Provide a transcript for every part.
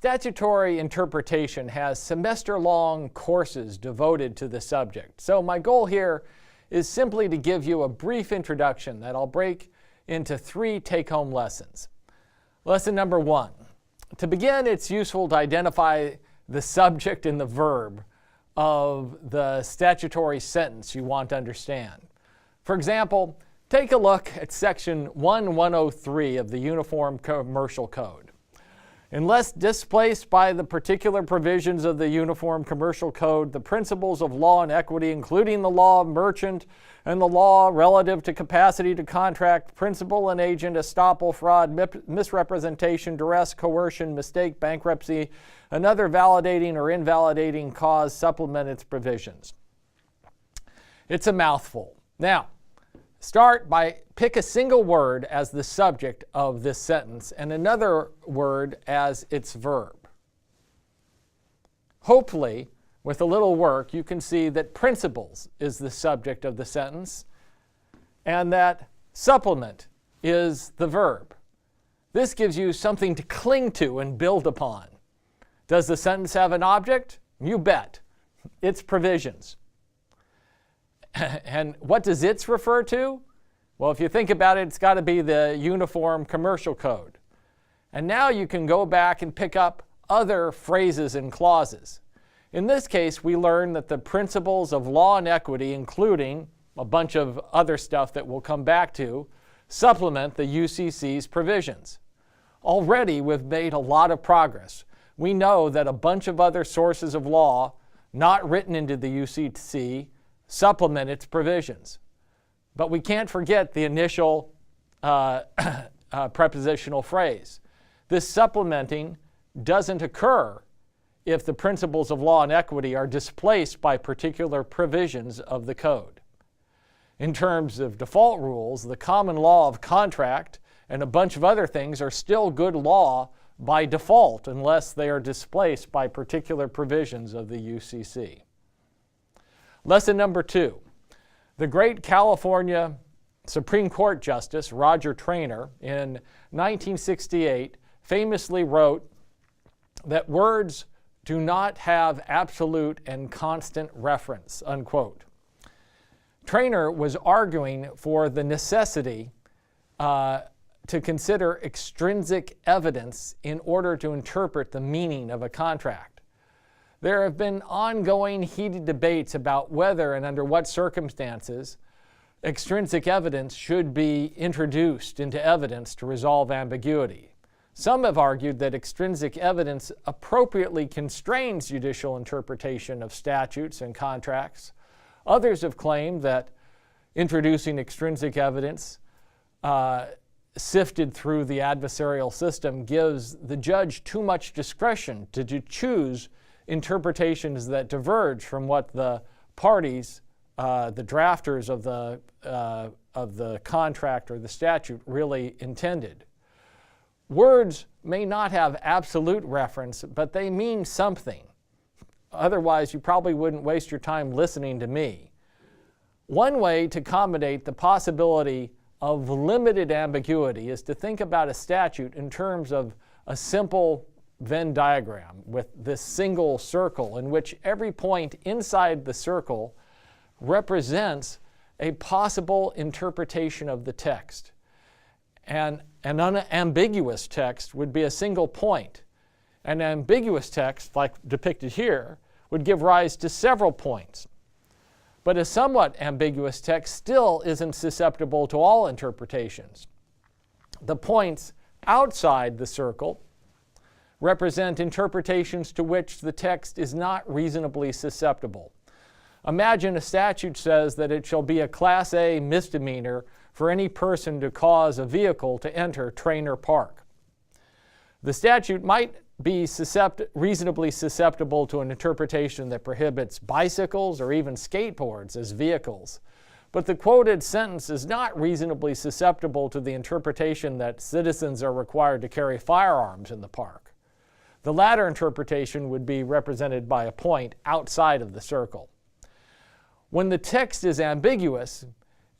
Statutory interpretation has semester-long courses devoted to the subject. So my goal here is simply to give you a brief introduction that I'll break into 3 take-home lessons. Lesson number 1. To begin, it's useful to identify the subject and the verb of the statutory sentence you want to understand. For example, take a look at Section 1103 of the Uniform Commercial Code. Unless displaced by the particular provisions of the Uniform Commercial Code, the principles of law and equity, including the law of merchant and the law relative to capacity to contract, principal and agent, estoppel, fraud, misrepresentation, duress, coercion, mistake, bankruptcy, another validating or invalidating cause, supplement its provisions. It's a mouthful. Now, start by pick a single word as the subject of this sentence and another word as its verb. Hopefully, with a little work, you can see that principles is the subject of the sentence and that supplement is the verb. This gives you something to cling to and build upon. Does the sentence have an object? You bet. Its provisions. And what does its refer to? Well, if you think about it, it's got to be the Uniform Commercial Code. And now you can go back and pick up other phrases and clauses. In this case, we learn that the principles of law and equity, including a bunch of other stuff that we'll come back to, supplement the UCC's provisions. Already, we've made a lot of progress. We know that a bunch of other sources of law not written into the UCC supplement its provisions. But we can't forget the initial prepositional phrase. This supplementing doesn't occur if the principles of law and equity are displaced by particular provisions of the code. In terms of default rules, the common law of contract and a bunch of other things are still good law by default unless they are displaced by particular provisions of the UCC. Lesson number 2. The great California Supreme Court Justice Roger Traynor in 1968 famously wrote that words do not have absolute and constant reference, unquote. Traynor was arguing for the necessity to consider extrinsic evidence in order to interpret the meaning of a contract. There have been ongoing heated debates about whether and under what circumstances extrinsic evidence should be introduced into evidence to resolve ambiguity. Some have argued that extrinsic evidence appropriately constrains judicial interpretation of statutes and contracts. Others have claimed that introducing extrinsic evidence sifted through the adversarial system gives the judge too much discretion to choose interpretations that diverge from what the parties, the drafters of the contract or the statute really intended. Words may not have absolute reference, but they mean something. Otherwise, you probably wouldn't waste your time listening to me. One way to accommodate the possibility of limited ambiguity is to think about a statute in terms of a simple Venn diagram with this single circle in which every point inside the circle represents a possible interpretation of the text. And an unambiguous text would be a single point. An ambiguous text, like depicted here, would give rise to several points. But a somewhat ambiguous text still isn't susceptible to all interpretations. The points outside the circle represent interpretations to which the text is not reasonably susceptible. Imagine a statute says that it shall be a Class A misdemeanor for any person to cause a vehicle to enter Traynor Park. The statute might be reasonably susceptible to an interpretation that prohibits bicycles or even skateboards as vehicles. But the quoted sentence is not reasonably susceptible to the interpretation that citizens are required to carry firearms in the park. The latter interpretation would be represented by a point outside of the circle. When the text is ambiguous,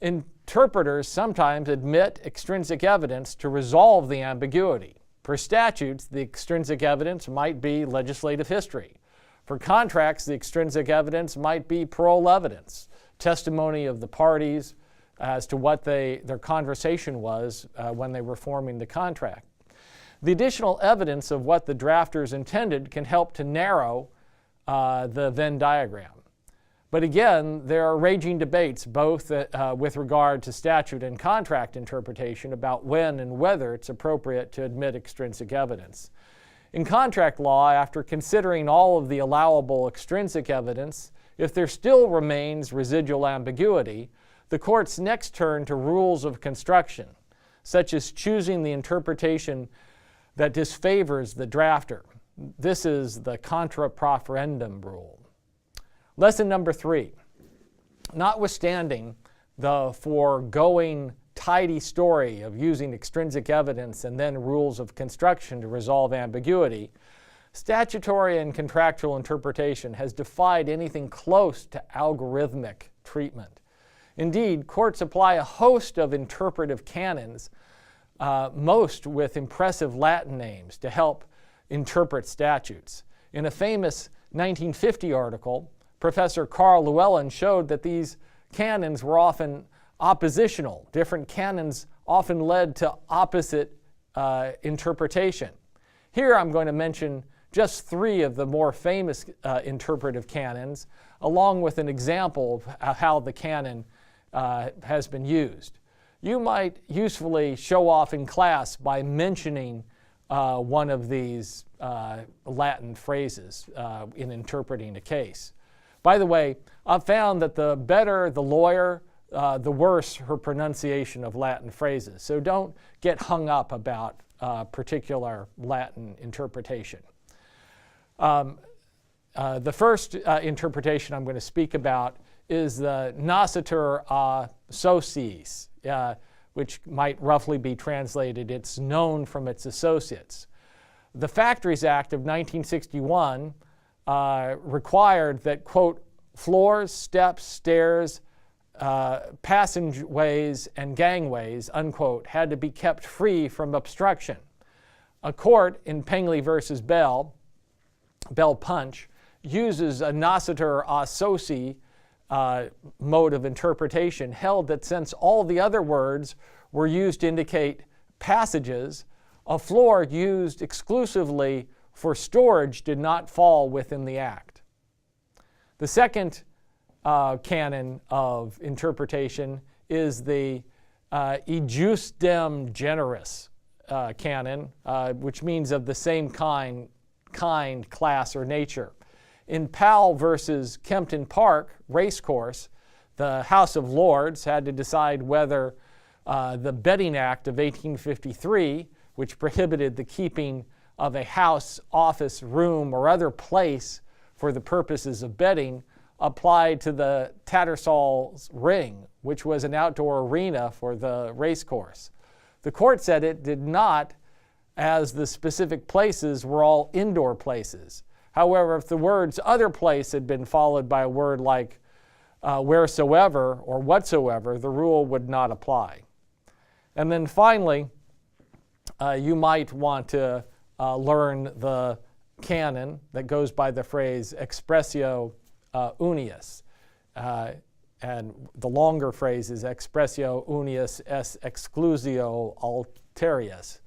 interpreters sometimes admit extrinsic evidence to resolve the ambiguity. For statutes, the extrinsic evidence might be legislative history. For contracts, the extrinsic evidence might be parole evidence, testimony of the parties as to what their conversation was when they were forming the contract. The additional evidence of what the drafters intended can help to narrow the Venn diagram. But again, there are raging debates both with regard to statute and contract interpretation about when and whether it's appropriate to admit extrinsic evidence. In contract law, after considering all of the allowable extrinsic evidence, if there still remains residual ambiguity, the courts next turn to rules of construction, such as choosing the interpretation that disfavors the drafter. This is the contra proferendum rule. Lesson number 3. Notwithstanding the foregoing tidy story of using extrinsic evidence and then rules of construction to resolve ambiguity, statutory and contractual interpretation has defied anything close to algorithmic treatment. Indeed, courts apply a host of interpretive canons, most with impressive Latin names, to help interpret statutes. In a famous 1950 article, Professor Carl Llewellyn showed that these canons were often oppositional. Different canons often led to opposite interpretation. Here I'm going to mention just 3 of the more famous interpretive canons, along with an example of how the canon has been used. You might usefully show off in class by mentioning one of these Latin phrases in interpreting a case. By the way, I've found that the better the lawyer, the worse her pronunciation of Latin phrases. So don't get hung up about particular Latin interpretation. The first interpretation I'm going to speak about is the nascitur a sociis, which might roughly be translated, it's known from its associates. The Factories Act of 1961 required that, quote, floors, steps, stairs, passageways, and gangways, unquote, had to be kept free from obstruction. A court in Pengley versus Bell Punch, uses a nascitur a soci mode of interpretation, held that since all the other words were used to indicate passages, a floor used exclusively for storage did not fall within the act. The second canon of interpretation is the ejusdem generis canon, which means of the same kind, class, or nature. In Powell versus Kempton Park racecourse, the House of Lords had to decide whether the Betting Act of 1853, which prohibited the keeping of a house, office, room, or other place for the purposes of betting, applied to the Tattersall's Ring, which was an outdoor arena for the racecourse. The court said it did not, as the specific places were all indoor places. However, if the words other place had been followed by a word like wheresoever or whatsoever, the rule would not apply. And then finally, you might want to learn the canon that goes by the phrase expressio unius. And the longer phrase is expressio unius es exclusio alterius.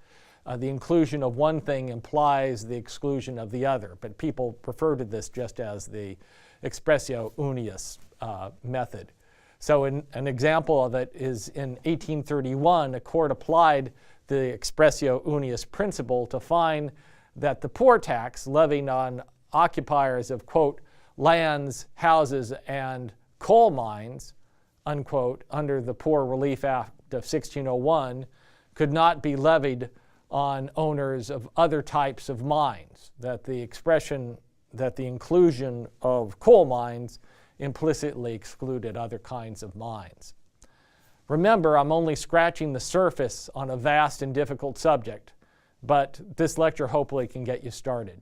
The inclusion of one thing implies the exclusion of the other, but people refer to this just as the expressio unius method. So an example of it is in 1831, a court applied the expressio unius principle to find that the poor tax levied on occupiers of, quote, lands, houses, and coal mines, unquote, under the Poor Relief Act of 1601 could not be levied on owners of other types of mines, that the expression that the inclusion of coal mines implicitly excluded other kinds of mines. Remember, I'm only scratching the surface on a vast and difficult subject, but this lecture hopefully can get you started.